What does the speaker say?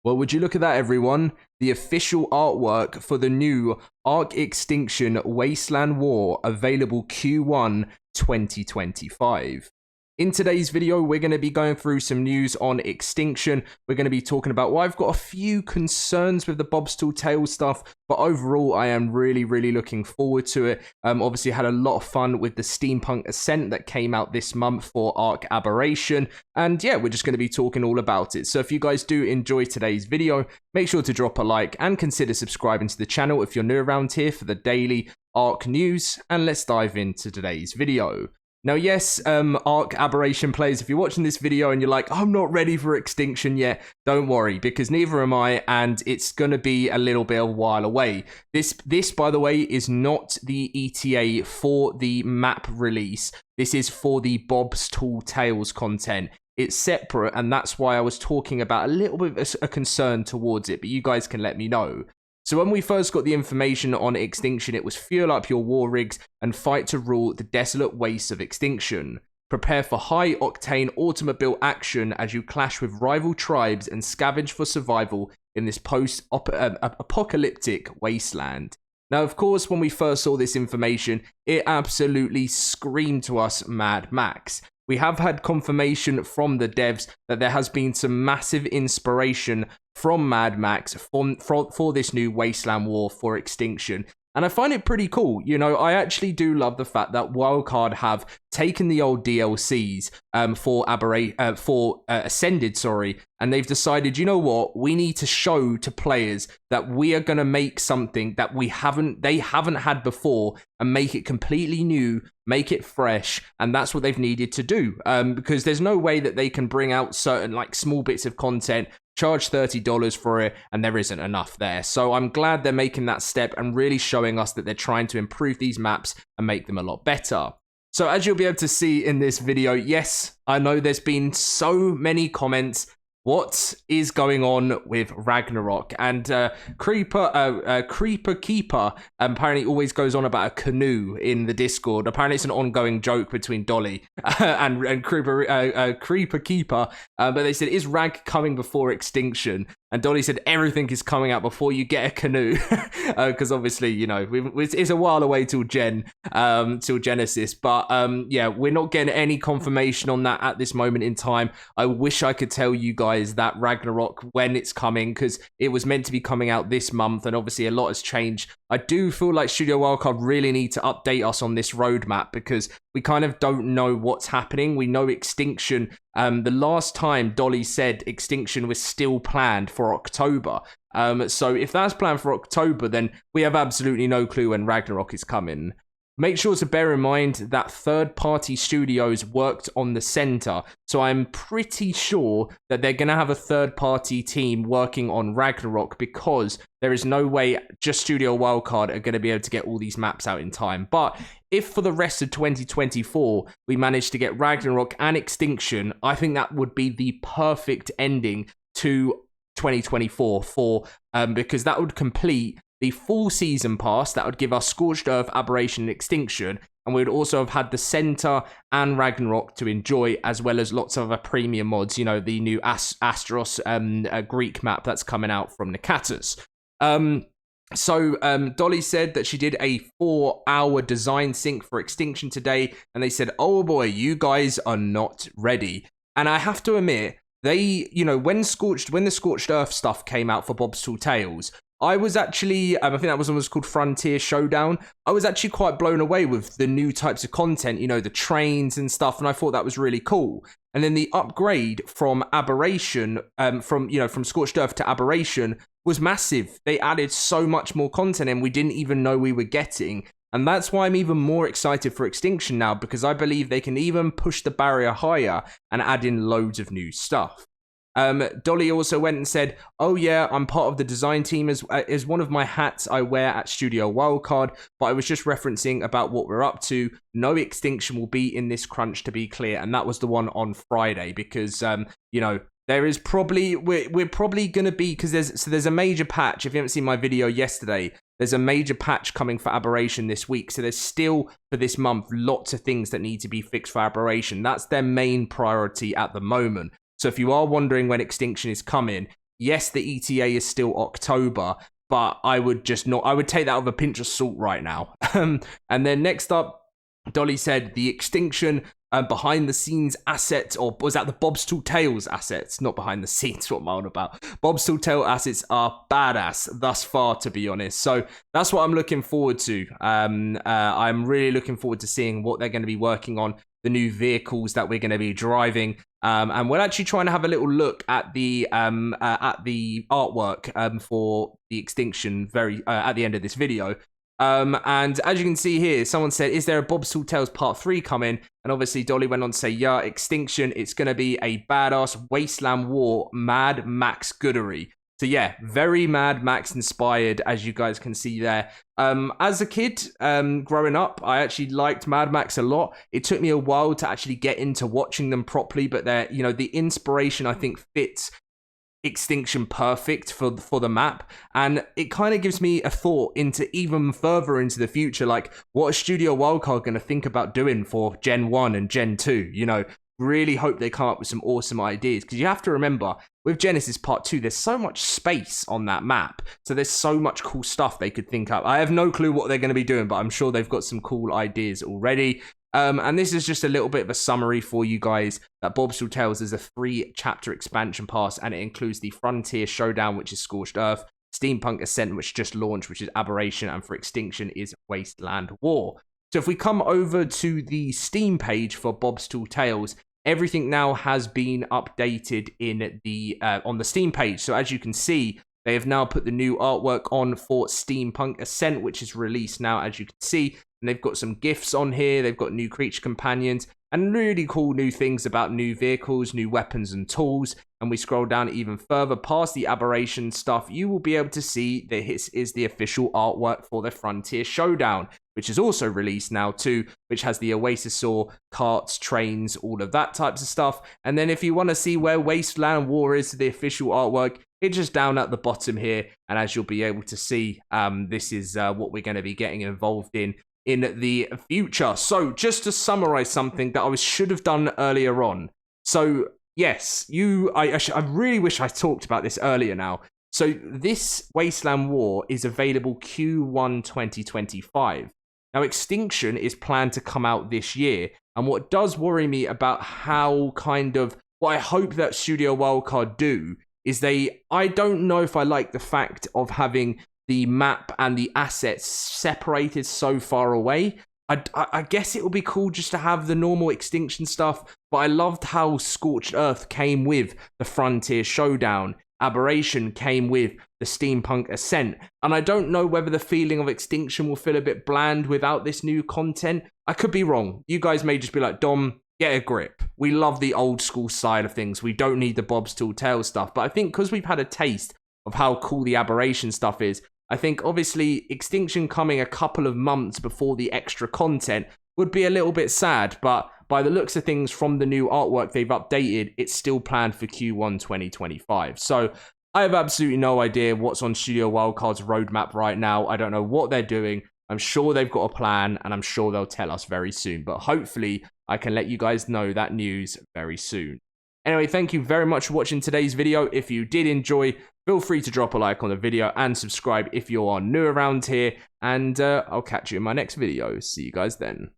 Well, would you look at that, everyone? The official artwork for the new ARK Extinction Wasteland War, available Q1 2025. In today's video, we're going to be going through some news on Extinction. We're going to be talking about, well, I've got a few concerns with the Bob's Tall Tales stuff, but overall, I am really looking forward to it. Obviously, had a lot of fun with the Steampunk Ascent that came out this month for ARK Aberration, and yeah, we're just going to be talking all about it. So if you guys do enjoy today's video, make sure to drop a like and consider subscribing to the channel if you're new around here for the daily ARK news, and let's dive into today's video. Now, yes, ARK Aberration players, if you're watching this video and you're like, I'm not ready for Extinction yet, don't worry, because neither am I, and it's going to be a little bit of a while away. This, by the way, is not the ETA for the map release. This is for the Bob's Tall Tales content. It's separate, and that's why I was talking about a little bit of a concern towards it, but you guys can let me know. So when we first got the information on Extinction, it was fuel up your war rigs and fight to rule the desolate wastes of Extinction. Prepare for high-octane automobile action as you clash with rival tribes and scavenge for survival in this post-apocalyptic wasteland. Now, of course, when we first saw this information, it absolutely screamed to us Mad Max. We have had confirmation from the devs that there has been some massive inspiration from Mad Max for this new Wasteland War for Extinction. And I find it pretty cool. You know, I actually do love the fact that Wildcard have taken the old DLCs for Ascended, and they've decided, you know what, we need to show to players that we are going to make something that they haven't had before and make it completely new, make it fresh, and that's what they've needed to do. Because there's no way that they can bring out certain like small bits of content, charge $30 for it, and there isn't enough there. So I'm glad they're making that step and really showing us that they're trying to improve these maps and make them a lot better. So as you'll be able to see in this video, yes, I know there's been so many comments. What is going on with Ragnarok? And Creeper Keeper apparently always goes on about a canoe in the Discord. Apparently it's an ongoing joke between Dolly and Creeper Keeper. But they said, is Rag coming before Extinction? And Dolly said, everything is coming out before you get a canoe. Because obviously, you know, it's a while away till Genesis. But yeah, we're not getting any confirmation on that at this moment in time. I wish I could tell you guys that Ragnarok when it's coming, because it was meant to be coming out this month, and obviously a lot has changed. I do feel like Studio Wildcard really need to update us on this roadmap, because we kind of don't know what's happening. We know Extinction, the last time Dolly said Extinction was still planned for October. So if that's planned for October, then we have absolutely no clue when Ragnarok is coming. Make sure to bear in mind that third-party studios worked on the center, so I'm pretty sure that they're going to have a third-party team working on Ragnarok, because there is no way just Studio Wildcard are going to be able to get all these maps out in time. But if for the rest of 2024 we manage to get Ragnarok and Extinction, I think that would be the perfect ending to 2024 because that would complete the full season pass. That would give us Scorched Earth, Aberration, and Extinction, and we would also have had the Center and Ragnarok to enjoy, as well as lots of other premium mods, you know, the new Astros Greek map that's coming out from Nakatus. So Dolly said that she did a 4-hour design sync for Extinction today, and they said, oh boy, you guys are not ready. And I have to admit, they, you know, when the Scorched Earth stuff came out for Bob's Tall Tales, I was actually, I think that was called Frontier Showdown. I was actually quite blown away with the new types of content, you know, the trains and stuff, and I thought that was really cool. And then the upgrade from Aberration, from Scorched Earth to Aberration was massive. They added so much more content and we didn't even know we were getting. And that's why I'm even more excited for Extinction now, because I believe they can even push the barrier higher and add in loads of new stuff. Dolly also went and said, oh yeah, I'm part of the design team as one of my hats I wear at Studio Wildcard, but I was just referencing about what we're up to. No Extinction will be in this crunch, to be clear, and that was the one on Friday, because you know, there is probably, we're probably going to be, because there's a major patch. If you haven't seen my video yesterday, there's a major patch coming for Aberration this week, so there's still, for this month, lots of things that need to be fixed for Aberration. That's their main priority at the moment. So if you are wondering when Extinction is coming, yes, the ETA is still October, but I would just not, I would take that with a pinch of salt right now. And then next up, Dolly said the Extinction behind the scenes assets, or was that the Bob's Tall Tales assets? Not behind the scenes, what am I on about? Bob's Tall Tale assets are badass thus far, to be honest. So that's what I'm looking forward to. I'm really looking forward to seeing what they're going to be working on, the new vehicles that we're going to be driving. And we're actually trying to have a little look at the artwork for the Extinction at the end of this video. And as you can see here, someone said, is there a Bob's Tall Tales Part 3 coming? And obviously Dolly went on to say, yeah, Extinction, it's going to be a badass Wasteland War Mad Max goodery. So yeah, very Mad Max inspired, as you guys can see there. As a kid, growing up, I actually liked Mad Max a lot. It took me a while to actually get into watching them properly, but they're, you know, the inspiration I think fits Extinction perfect for the map, and it kind of gives me a thought into even further into the future, like what is Studio Wildcard going to think about doing for Gen 1 and Gen 2, you know. Really hope they come up with some awesome ideas, because you have to remember, with Genesis Part 2, there's so much space on that map, so there's so much cool stuff they could think up. I have no clue what they're going to be doing, but I'm sure they've got some cool ideas already. And this is just a little bit of a summary for you guys that Bob's Tall Tales is a 3-chapter expansion pass, and it includes the Frontier Showdown, which is Scorched Earth, Steampunk Ascent, which just launched, which is Aberration, and for Extinction is Wasteland War. So if we come over to the Steam page for Bob's Tall Tales, everything now has been updated in the on the Steam page. So as you can see, they have now put the new artwork on for Steampunk Ascent, which is released now, as you can see. And they've got some gifts on here. They've got new creature companions and really cool new things about new vehicles, new weapons and tools. And we scroll down even further past the Aberration stuff, you will be able to see that this is the official artwork for the Frontier Showdown, which is also released now too, which has the Oasisaur, carts, trains, all of that types of stuff. And then if you want to see where Wasteland War is, the official artwork, it's just down at the bottom here. And as you'll be able to see, this is what we're going to be getting involved in the future. So just to summarize something that I should have done earlier on. So yes, I really wish I talked about this earlier now. So this Wasteland War is available Q1 2025. Now Extinction is planned to come out this year. And what does worry me about how what I hope that Studio Wildcard do is I don't know if I like the fact of having the map and the assets separated so far away. I guess it would be cool just to have the normal Extinction stuff, but I loved how Scorched Earth came with the Frontier Showdown, Aberration came with the Steampunk Ascent, and I don't know whether the feeling of Extinction will feel a bit bland without this new content. I could be wrong. You guys may just be like, Dom, get a grip. We love the old school side of things. We don't need the Bob's Tall Tales stuff, but I think because we've had a taste of how cool the Aberration stuff is, I think obviously Extinction coming a couple of months before the extra content would be a little bit sad, but by the looks of things from the new artwork they've updated, it's still planned for Q1 2025. So I have absolutely no idea what's on Studio Wildcard's roadmap right now. I don't know what they're doing. I'm sure they've got a plan, and I'm sure they'll tell us very soon, but hopefully I can let you guys know that news very soon. Anyway, thank you very much for watching today's video. If you did enjoy, feel free to drop a like on the video and subscribe if you are new around here. And I'll catch you in my next video. See you guys then.